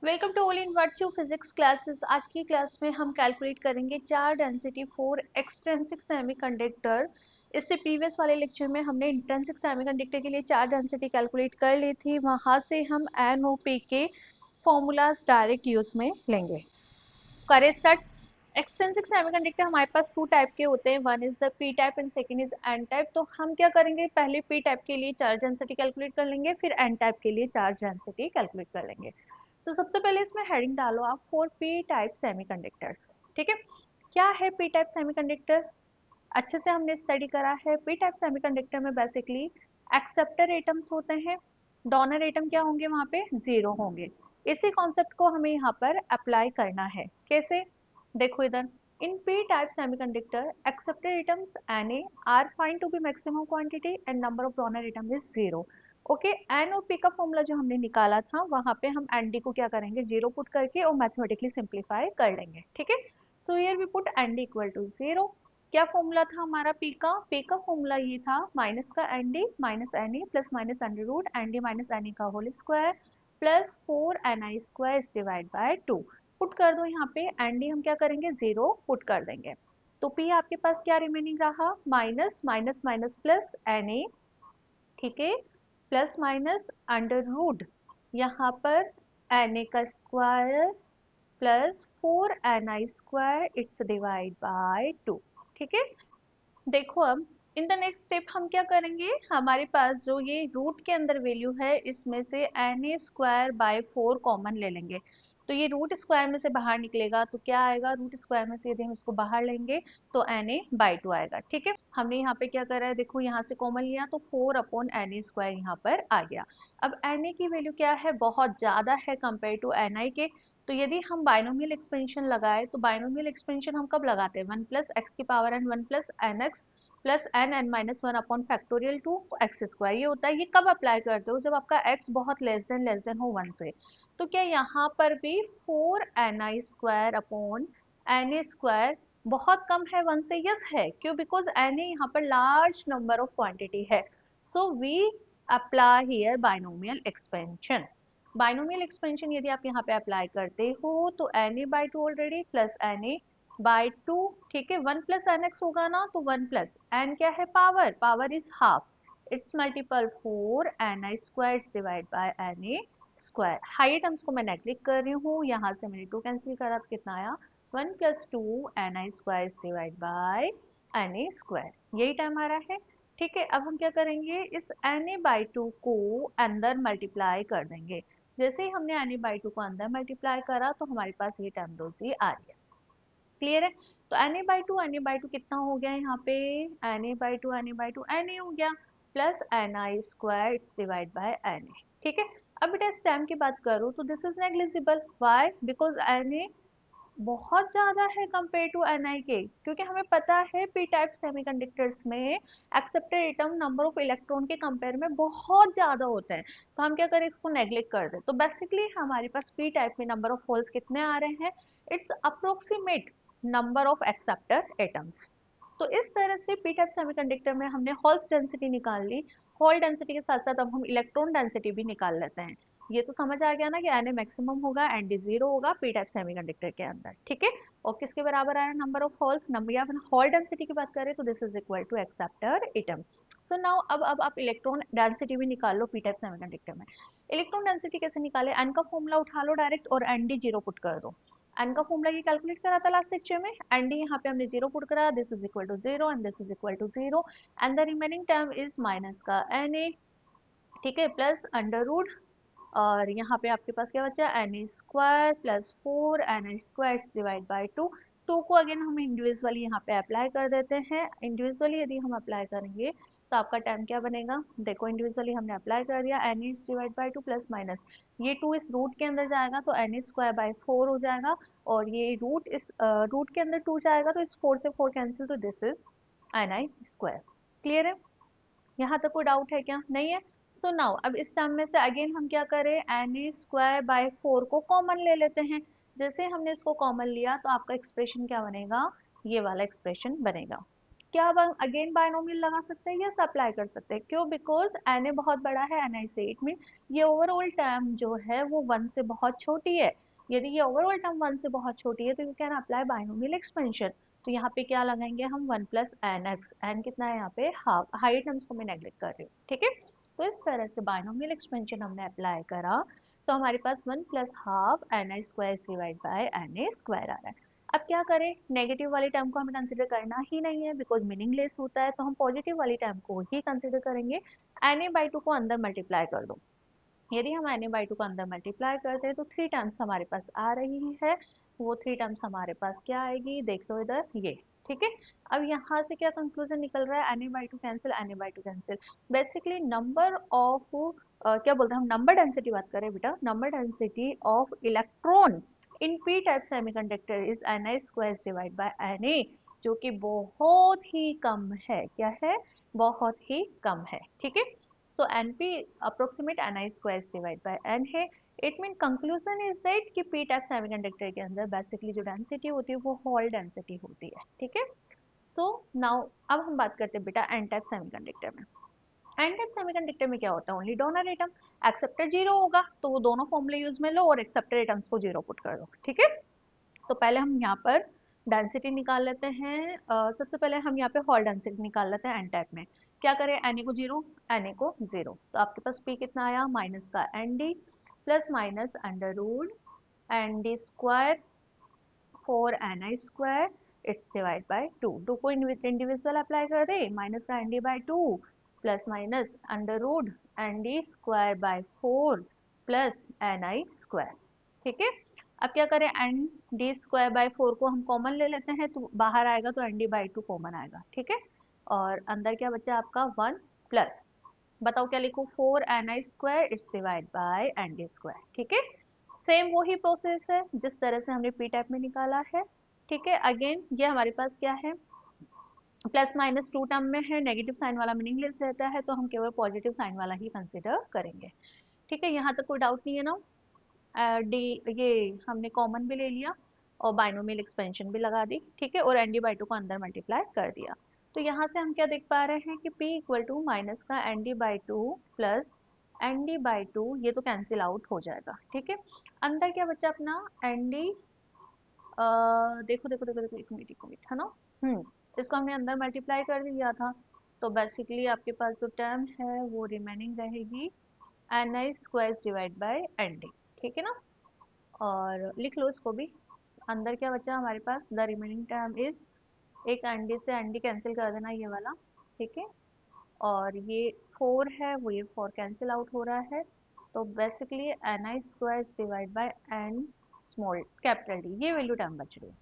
Welcome to all in virtue physics classes. आज की class में हम कैलकुलेट करेंगे चार डेंसिटी फॉर एक्सट्रिंसिक सेमीकंडक्टर। इससे प्रीवियस वाले लेक्चर में हमने इंट्रिंसिक सेमीकंडक्टर के लिए चार डेंसिटी कैलकुलेट कर ली थी। वहां से हम एनओपी के फॉर्मूलाज डायरेक्ट यूज में लेंगे। करे स्टार्ट। एक्सट्रिंसिक सेमीकंडक्टर हमारे पास टू टाइप के होते हैं, one is the P type and second is an type. तो हम क्या करेंगे, पहले पी टाइप के लिए चार्ज डेंसिटी कैलकुलेट कर लेंगे, फिर एन टाइप के लिए चार्ज डेंसिटी कैलकुलेट कर लेंगे। तो सबसे पहले इसमें हेडिंग डालो आप फॉर पी टाइप सेमीकंडक्टर्स। ठीक है, क्या है पी टाइप सेमीकंडक्टर? अच्छे से हमने स्टडी करा है। पी टाइप सेमीकंडक्टर में बेसिकली एक्सेप्टर एटम्स होते हैं, डोनर एटम क्या होंगे, वहां पे जीरो होंगे। इसी कॉन्सेप्ट को हमें यहाँ पर अप्लाई करना है। कैसे, देखो इधर, in P type semiconductor acceptor atoms Na are found to be maximum quantity and number of donor atom is zero. Okay, N और पी का फॉर्मूला जो हमने निकाला था वहां पे हम एन डी को क्या करेंगे, जीरो पुट करके और मैथमेटिकली सिंप्लीफाई कर लेंगे। ठीक है, so here we put N D equal to zero. क्या फॉर्मूला था हमारा पी का फॉर्मूला ये था माइनस का N D minus N A plus minus under root N D minus N A का whole square plus four N I square divide by two. Put कर दो यहाँ पे, एन डी हम क्या करेंगे, जीरो पुट कर देंगे। तो पी आपके पास क्या रिमेनिंग रहा, minus minus minus plus N A, ठीक है, प्लस माइनस अंडर रूट यहाँ पर एन ए का square plus four N I square it's divide by two. ठीक है, देखो अब इन द नेक्स्ट स्टेप हम क्या करेंगे, हमारे पास जो ये रूट के अंदर वैल्यू है इसमें से N A square by four common ले लेंगे। तो ये रूट स्क्वायर में से बाहर निकलेगा तो क्या आएगा, रूट स्क्वायर में से यदि हम इसको बाहर लेंगे तो एन ए बाई टू आएगा। ठीक है, हमने यहाँ पे क्या करा है, देखो यहाँ से कॉमन लिया तो four upon N A square यहाँ पर आ गया। अब एन ए की वैल्यू क्या है, बहुत ज्यादा है कंपेयर टू एन आई के। तो यदि हम बाइनोमियल एक्सपेंशन लगाए तो बाइनोमियल एक्सपेंशन हम कब लगाते हैं, वन प्लस एक्स की power N one plus N X plus N N minus one upon factorial two X square. ये होता है, ये कब अप्लाई करते हो, जब आपका x बहुत लेस देन हो वन से। तो क्या यहाँ पर भी four N I square upon N A square बहुत कम है वन से? यस है, क्यों, बिकॉज एन ए यहाँ पर लार्ज नंबर ऑफ क्वांटिटी है। So we apply here binomial expansion. Binomial expansion यदि आप यहाँ पे अप्लाई करते हो तो N A by two already plus N A by two. ठीक है, वन प्लस एन एक्स होगा ना, तो वन प्लस एन क्या है, power, power is half, it's multiple four N I square divide by N A square. High terms को मैं neglect कर रही हूँ, यहाँ से मैंने टू कैंसिल करा तो कितना आया, one plus two N I square divide by N A square, यही टाइम आ रहा है। ठीक है, अब हम क्या करेंगे, इस एन ए बाई टू को अंदर मल्टीप्लाई कर देंगे। जैसे ही हमने एन ए बाई टू को अंदर मल्टीप्लाई करा तो हमारे पास ये टर्म रोजी आ रही है। क्लियर है, तो एन ए बाई टू कितना हो गया यहाँ पे, N A by two N A हो गया plus N I square divide by N A. ठीक है, अब बेटा इस टाइम की बात करूँ तो this is negligible, why, because N A बहुत ज्यादा है कंपेयर टू एन आई के, क्योंकि हमें पता है पी टाइप सेमीकंडक्टर्स में accepted atom number of electron के कंपेयर में बहुत ज्यादा होते हैं। तो हम क्या करें, इसको नेग्लेक्ट कर दें। तो बेसिकली हमारे पास पी टाइप में नंबर ऑफ होल्स कितने आ रहे हैं, it's approximate number of acceptor atoms. तो इस तरह से पी टाइप सेमीकंडक्टर में हमने होल्स डेंसिटी निकाल ली। होल डेंसिटी के साथ साथ अब हम इलेक्ट्रॉन डेंसिटी भी निकाल लेते हैं। ये तो समझ आ गया ना कि एन मैक्सिमम होगा एंड डी जीरो होगा पी टाइप सेमीकंडक्टर के अंदर। ठीक है, और किसके बराबर आया, नंबर ऑफ होल्स, नंबर या होल डेंसिटी की बात करें तो this is equal to acceptor atom. So now अब आप इलेक्ट्रॉन डेंसिटी भी निकाल लो पी टाइप सेमीकंडक्टर में। इलेक्ट्रॉन डेंसिटी कैसे निकाले, एन का फॉर्मूला उठा लो डायरेक्ट और एन डी जीरो पुट कर दो। एन का फॉर्मूला ये कैलकुलेट करा था लास्ट लेक्चर में, एन डी यहाँ पे हमने जीरो पुट करा, this is equal to zero and this is equal to zero and the remaining term is minus का एन ए, ठीक है, प्लस अंडर रूट, और यहाँ पे आपके पास क्या बचा, N A square plus four N A square divide by two. Two को अगेन हम इंडिविजुअली यहाँ पे अप्लाई कर देते हैं। इंडिविजुअली यदि हम अप्लाई करेंगे तो आपका टाइम क्या बनेगा, देखो इंडिविजुअली हमने अप्लाई कर दिया, N A divide by two plus minus ये टू इस रूट के अंदर जाएगा तो N A square by four हो जाएगा, और ये रूट इस रूट के अंदर टू जाएगा तो इस फोर से फोर कैंसिल, तो this is N I square. Clear है, यहाँ तक कोई डाउट है क्या, नहीं है? सो नाउ अब इस टर्म में से अगेन हम क्या करें, N A square by four को कॉमन ले लेते हैं। जैसे हमने इसको कॉमन लिया तो आपका एक्सप्रेशन क्या बनेगा, ये वाला एक्सप्रेशन बनेगा। क्या अगेन बायनोमियल लगा सकते हैं, यस अप्लाई कर सकते हैं। क्यों? बिकॉज Na बहुत बड़ा है, Ni से इट मीन ये ओवरऑल टर्म जो है वो 1 से बहुत छोटी है। यदि ये ओवरऑल टर्म 1 से बहुत छोटी है तो you can apply binomial expansion. तो यहाँ पे क्या लगाएंगे हम 1 प्लस एन एक्स, एन कितना है यहाँ पे हाफ, हाई टर्म्स को मैं नेग्लेक्ट कर रही हूँ, ठीक है। तो इस तरह से बायनोमियल एक्सपेंशन हमने अप्लाई करा, तो हमारे पास 1 plus half N I square divide by N A square आ रहा है। अब क्या करें, नेगेटिव वाली टर्म को हमें कंसीडर करना ही नहीं है बिकॉज मीनिंगलेस होता है, तो हम पॉजिटिव वाली टर्म को ही कंसीडर करेंगे। एन ए बाई टू को अंदर मल्टीप्लाई कर दो। यदि हम एन ए बाई टू को अंदर मल्टीप्लाई करते हैं तो 3 टर्म्स हमारे पास आ रही है। वो 3 टर्म्स हमारे पास क्या आएगी, देख लो इधर ये, ठीक है। अब यहाँ से क्या कंक्लूजन निकल रहा है, N A by two cancel, N A by two cancel. Basically number of क्या बोलते हैं हम, नंबर डेंसिटी बात करें बेटा, number density of electron in P type semiconductor is N I square divide by N A, जो कि बहुत ही कम है। क्या है? बहुत ही कम है, ठीक है। So NP approximate Ni square divided by N है। It mean conclusion is that कि P type semiconductor के अंदर basically जो density होती है वो Hall density होती है, ठीक है। So now अब हम बात करते हैं बेटा N type semiconductor में। N type semiconductor में क्या होता है, only donor atom, acceptor zero होगा तो वो दोनों फॉर्मूले यूज में लो और एक्सेप्टर एटम्स को जीरो पुट कर दो, ठीक है। तो पहले हम यहाँ पर डेंसिटी निकाल लेते हैं। सबसे पहले हम यहाँ पे हॉल डेंसिटी निकाल लेते हैं एन टाइप में। क्या करें, Na को जीरो, Na को जीरो, तो आपके पास P कितना आया, माइनस का Nd plus minus under root Nd square 4Ni square it's divide by two, two को इंडिविजुअल अप्लाई कर दे, माइनस का Nd by two plus minus under root Nd square by 4 plus Ni square, ठीक है। अब क्या करें, एन डी स्क्वायर बाई 4 को हम कॉमन ले लेते हैं तो बाहर आएगा तो एन डी बाई 2 कॉमन आएगा, ठीक है। और अंदर क्या बचा आपका 1 प्लस, बताओ क्या लिखूं, 4Ni square it's divide by N D square, ठीक है। सेम वही प्रोसेस है जिस तरह से हमने पी टाइप में निकाला है, ठीक है। अगेन ये हमारे पास क्या है, प्लस माइनस टू टर्म में है, नेगेटिव साइन वाला मीनिंगलेस रहता है तो हम केवल पॉजिटिव साइन वाला ही कंसिडर करेंगे, ठीक है। यहाँ तक कोई डाउट नहीं है ना। डी, ये हमने कॉमन भी ले लिया और बाइनोमियल एक्सपेंशन भी लगा दी, ठीक है, और एन डी बाई टू को अंदर मल्टीप्लाई कर दिया। तो यहाँ से हम क्या देख पा रहे हैं कि P इक्वल टू माइनस का N D by two plus N D by two, ये तो कैंसिल आउट हो जाएगा, ठीक है। अंदर क्या बचा अपना एन डी, देखो देखो देखो देखो, एक मिनट है ना। इसको हमने अंदर मल्टीप्लाई कर दिया था, तो बेसिकली आपके पास जो टर्म है वो रिमेनिंग रहेगी N I square divide by N D, ठीक है ना। और लिख लो इसको भी। अंदर क्या बचा हमारे पास, द रिमेनिंग टर्म इज, एक एनडी से एनडी कैंसिल कर देना ये वाला, ठीक है। और ये 4 है, वो ये 4 कैंसिल आउट हो रहा है, तो basically N I square divide by N small capital D, ये वैल्यू टर्म बच रही है,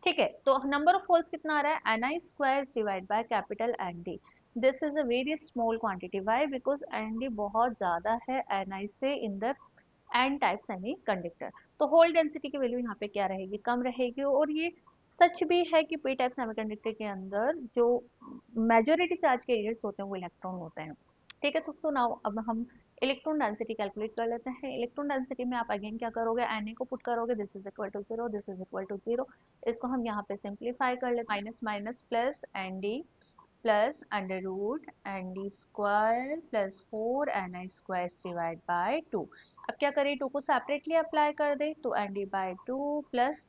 ठीक है। तो नंबर ऑफ होल्स कितना आ रहा है, N I square divide by capital N D. This is a very small quantity, why, because N D बहुत ज्यादा है एन आई से in the N type semiconductor. तो होल डेंसिटी की वैल्यू यहाँ पे क्या रहेगी, कम रहेगी। और ये सच भी है कि पी टाइप सेमीकंडक्टर के अंदर जो मेजोरिटी चार्ज के एरियर्स होते हैं वो इलेक्ट्रॉन होते हैं, ठीक है। तो नाउ अब हम इलेक्ट्रॉन डेंसिटी कैलकुलेट कर लेते हैं। इलेक्ट्रॉन डेंसिटी में आप अगेन क्या करोगे, Na को पुट करोगे, this is equal to zero, this is equal to zero. इसको हम यहाँ पे सिंप्लीफाई कर लेते हैं, minus minus plus N D plus under root N D square plus 4Ni square divide by two. अब क्या करें, टू को सेपरेटली अप्लाई कर दे तो N D by two plus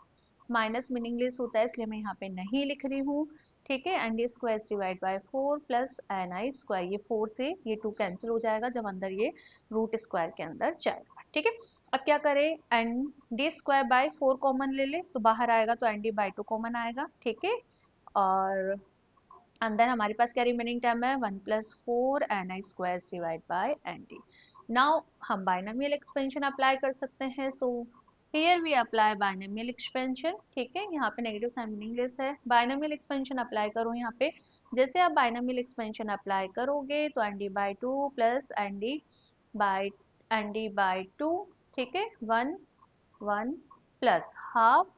minus meaningless होता है इसलिए मैं यहाँ पे नहीं लिख रही हूँ, ठीक है। N D square divide by 4 plus N I square, ये 4 से ये 2 कैंसिल हो जाएगा जब अंदर ये रूट स्क्वायर के अंदर जाएगा, ठीक है। अब क्या करें, N D square by 4 common ले ले तो बाहर आएगा तो N D by two common आएगा, ठीक है। और अंदर हमारे पास क्या रिमेनिंग टर्म है, 1 plus 4Ni square divide by N D. Now हम बाइनोमियल एक्सपेंशन अप्लाई कर सकते हैं, so here we apply binomial expansion, ठीक है। यहाँ पे नेगेटिव साइन मीनिंगलेस है, बाइनोमियल एक्सपेंशन अप्लाई करो यहाँ पे। जैसे आप बाइनोमियल एक्सपेंशन अप्लाई करोगे तो N D by two plus N D by two, ठीक है, 1 1 प्लस हाफ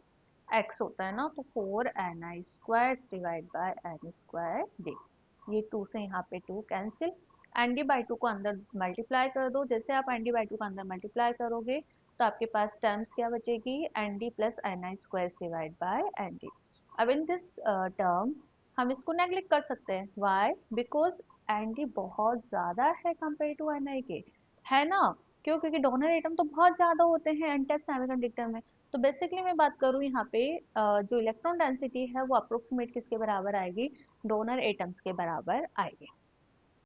एक्स होता है ना, तो 4Ni square divide by N square D. ये 2 से यहाँ पे 2 cancel, N D by two को अंदर मल्टीप्लाई कर दो। जैसे आप एन डी बाई टू को अंदर मल्टीप्लाई करोगे तो आपके पास टर्म्स क्या बचेगी, N D plus N I square divide by N D. अब इन दिस टर्म हम इसको नेग्लेक्ट कर सकते हैं। वाई? बिकॉज एनडी बहुत ज्यादा है कंपेयर टू एनआई के, है ना? क्यों? क्योंकि डोनर एटम तो बहुत ज्यादा होते हैं एन टाइप सेमीकंडक्टर में। तो बेसिकली मैं बात करूँ यहाँ पे जो इलेक्ट्रॉन डेंसिटी है वो अप्रोक्सीमेट किसके बराबर आएगी? डोनर एटम्स के बराबर आएगी।